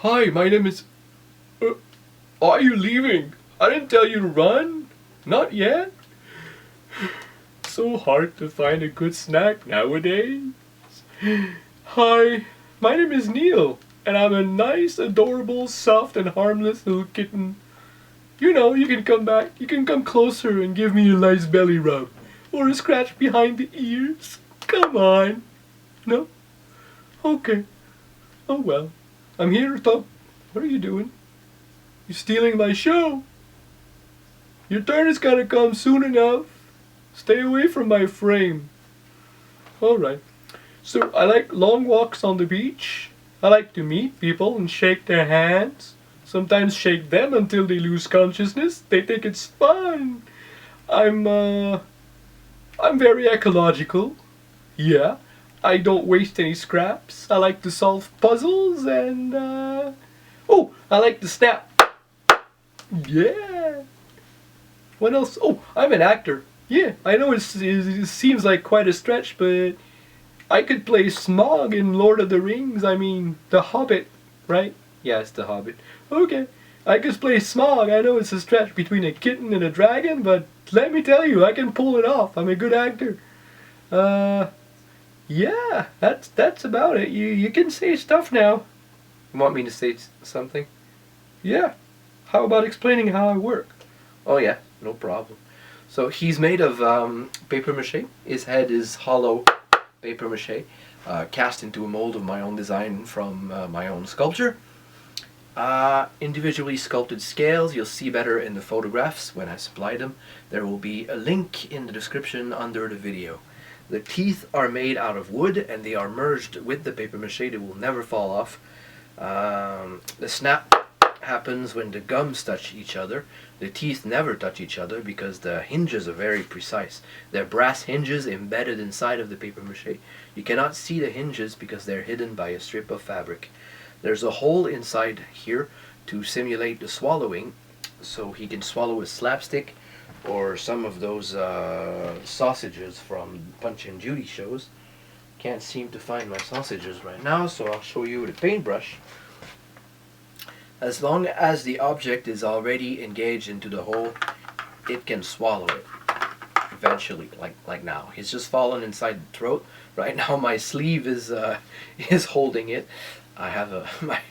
Hi, my name is... are you leaving? I didn't tell you to run. Not yet. So hard to find a good snack nowadays. Hi, my name is Neil, and I'm a nice, adorable, soft, and harmless little kitten. You know, you can come back. You can come closer and give me a nice belly rub. Or a scratch behind the ears. Come on. No? Okay. Oh well. I'm here to talk. What are you doing? You're stealing my show. Your turn is gonna come soon enough. Stay away from my frame. Alright. So I like long walks on the beach. I like to meet people and shake their hands. Sometimes shake them until they lose consciousness. They think it's fun. I'm very ecological. Yeah. I don't waste any scraps. I like to solve puzzles and oh, I like to snap. Yeah. What else? Oh, I'm an actor. Yeah, I know it seems like quite a stretch, but I could play Smaug in Lord of the Rings. I mean, The Hobbit, right? Yeah, it's The Hobbit. Okay, I could play Smaug. I know it's a stretch between a kitten and a dragon, but let me tell you, I can pull it off. I'm a good actor. Yeah, that's about it. You can say stuff now. You want me to say something? Yeah. How about explaining how I work? Oh yeah, no problem. So he's made of paper mache. His head is hollow paper mache, cast into a mold of my own design from my own sculpture. Individually sculpted scales. You'll see better in the photographs when I supply them. There will be a link in the description under the video. The teeth are made out of wood and they are merged with the paper mache. They will never fall off. The snap happens when the gums touch each other. The teeth never touch each other because the hinges are very precise. They're brass hinges embedded inside of the paper mache. You cannot see the hinges because they're hidden by a strip of fabric. There's a hole inside here to simulate the swallowing, so he can swallow a slapstick or some of those sausages from Punch and Judy shows. Can't seem to find my sausages right now, so I'll show you the paintbrush. As long as the object is already engaged into the hole, it can swallow it eventually, like now. He's just fallen inside the throat. Right now my sleeve is holding it. I have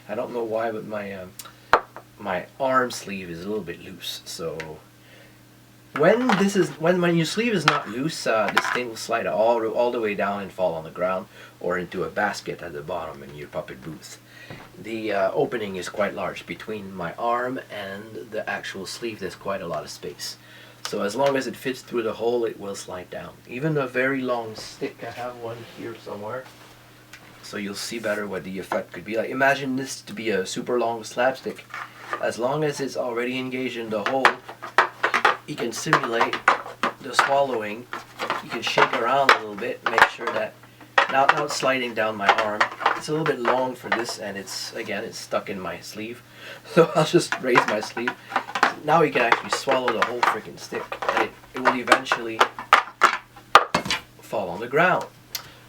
I don't know why, but my arm sleeve is a little bit loose. So when your sleeve is not loose, this thing will slide all the way down and fall on the ground or into a basket at the bottom in your puppet booth. The opening is quite large between my arm and the actual sleeve. There's quite a lot of space. So as long as it fits through the hole, it will slide down. Even a very long stick, I have one here somewhere, so you'll see better what the effect could be like. Imagine this to be a super long slapstick. As long as it's already engaged in the hole, you can simulate the swallowing. You can shake around a little bit, make sure that now it's sliding down my arm. It's a little bit long for this, and it's stuck in my sleeve. So I'll just raise my sleeve. Now you can actually swallow the whole freaking stick, and it will eventually fall on the ground.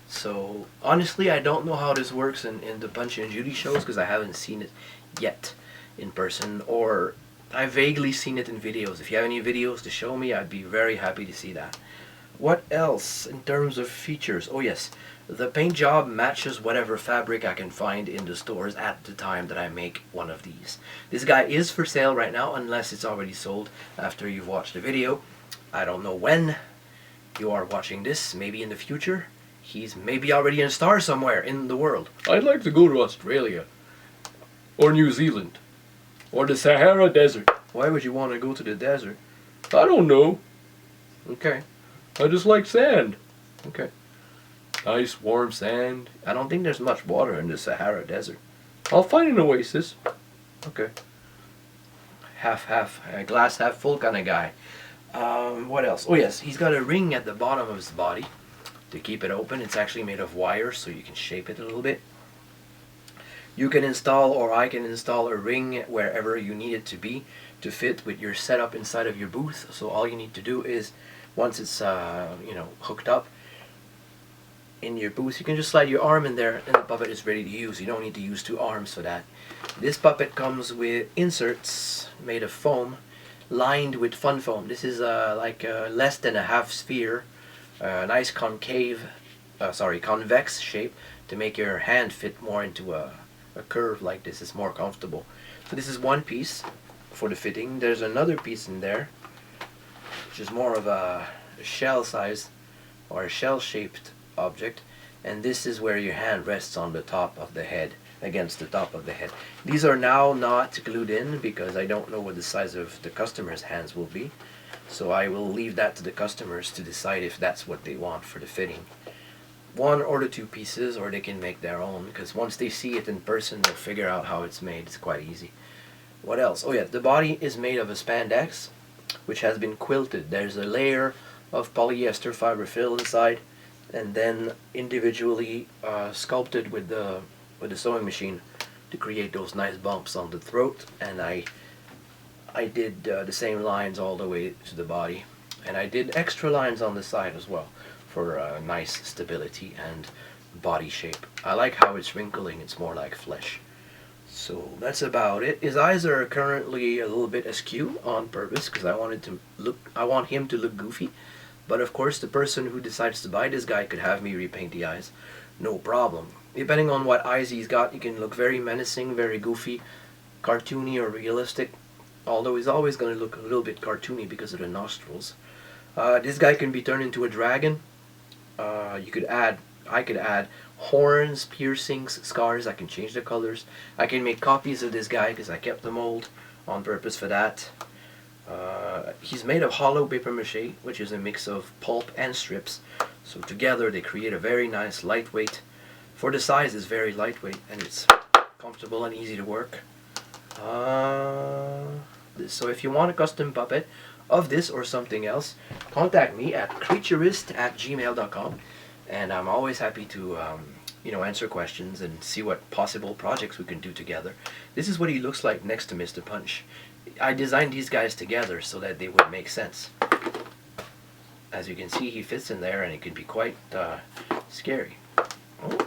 So honestly, I don't know how this works in the Punch and Judy shows because I haven't seen it yet in person, or I've vaguely seen it in videos. If you have any videos to show me, I'd be very happy to see that. What else in terms of features? Oh yes, the paint job matches whatever fabric I can find in the stores at the time that I make one of these. This guy is for sale right now, unless it's already sold after you've watched the video. I don't know when you are watching this, maybe in the future. He's maybe already a star somewhere in the world. I'd like to go to Australia, or New Zealand, or the Sahara Desert. Why would you want to go to the desert? I don't know. Okay. I just like sand. Okay. Nice warm sand. I don't think there's much water in the Sahara Desert. I'll find an oasis. Okay. Half, glass half full kind of guy. What else? Oh yes, he's got a ring at the bottom of his body to keep it open. It's actually made of wire, so you can shape it a little bit. You can install, or I can install, a ring wherever you need it to be to fit with your setup inside of your booth. So all you need to do is, once it's hooked up, in your booth. You can just slide your arm in there and the puppet is ready to use. You don't need to use two arms for that. This puppet comes with inserts made of foam, lined with fun foam. This is like less than a half sphere, nice convex shape to make your hand fit more into a curve like this. It's more comfortable. So this is one piece for the fitting. There's another piece in there, which is more of a shell size or a shell shaped object, and this is where your hand rests on the top of the head, against the top of the head. These are now not glued in because I don't know what the size of the customer's hands will be, so I will leave that to the customers to decide if that's what they want for the fitting. One or the two pieces, or they can make their own, because once they see it in person they'll figure out how it's made. It's quite easy. What else? Oh yeah, the body is made of a spandex which has been quilted. There's a layer of polyester fiber fill inside, and then individually sculpted with the sewing machine to create those nice bumps on the throat. And I did the same lines all the way to the body, and I did extra lines on the side as well for nice stability and body shape. I like how it's wrinkling. It's more like flesh. So that's about it. His eyes are currently a little bit askew on purpose because I want him to look goofy. But of course, the person who decides to buy this guy could have me repaint the eyes, no problem. Depending on what eyes he's got, he can look very menacing, very goofy, cartoony or realistic. Although he's always going to look a little bit cartoony because of the nostrils. This guy can be turned into a dragon. I could add horns, piercings, scars. I can change the colors. I can make copies of this guy because I kept the mold on purpose for that. He's made of hollow paper mache, which is a mix of pulp and strips. So together they create a very nice lightweight. For the size, it's very lightweight and it's comfortable and easy to work. So if you want a custom puppet of this or something else, contact me at creaturiste@gmail.com, and I'm always happy to answer questions and see what possible projects we can do together. This is what he looks like next to Mr. Punch. I designed these guys together so that they would make sense. As you can see, he fits in there and it can be quite scary. Oh.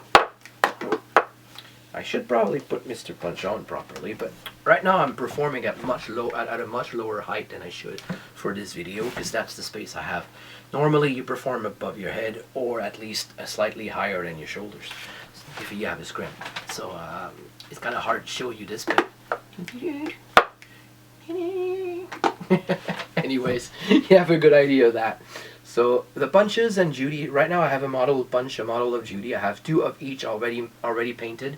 I should probably put Mr. Punch on properly, but right now I'm performing at a much lower height than I should for this video because that's the space I have. Normally you perform above your head or at least slightly higher than your shoulders if you have a scrim. So it's kind of hard to show you this, but anyways, you have a good idea of that. So the Punches and Judy, right now I have a model of Punch, a model of Judy. I have two of each already painted.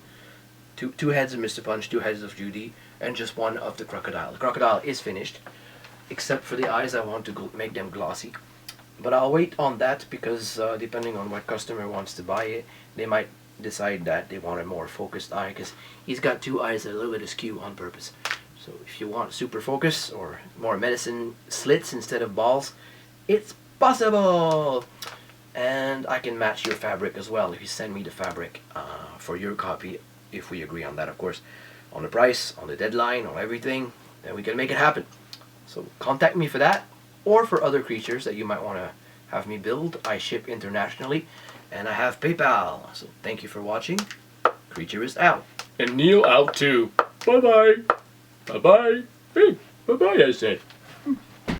Two heads of Mr. Punch, two heads of Judy, and just one of the Crocodile. The Crocodile is finished, except for the eyes. I want to make them glossy. But I'll wait on that because depending on what customer wants to buy it, they might decide that they want a more focused eye because he's got two eyes that are a little bit askew on purpose. So if you want super focus or more medicine slits instead of balls, it's possible. And I can match your fabric as well if you send me the fabric for your copy, if we agree on that, of course, on the price, on the deadline, on everything, then we can make it happen. So contact me for that, or for other creatures that you might want to have me build. I ship internationally, and I have PayPal. So thank you for watching. Creaturiste out. And Neil out too. Bye-bye. Bye-bye. Hey, bye-bye, I said.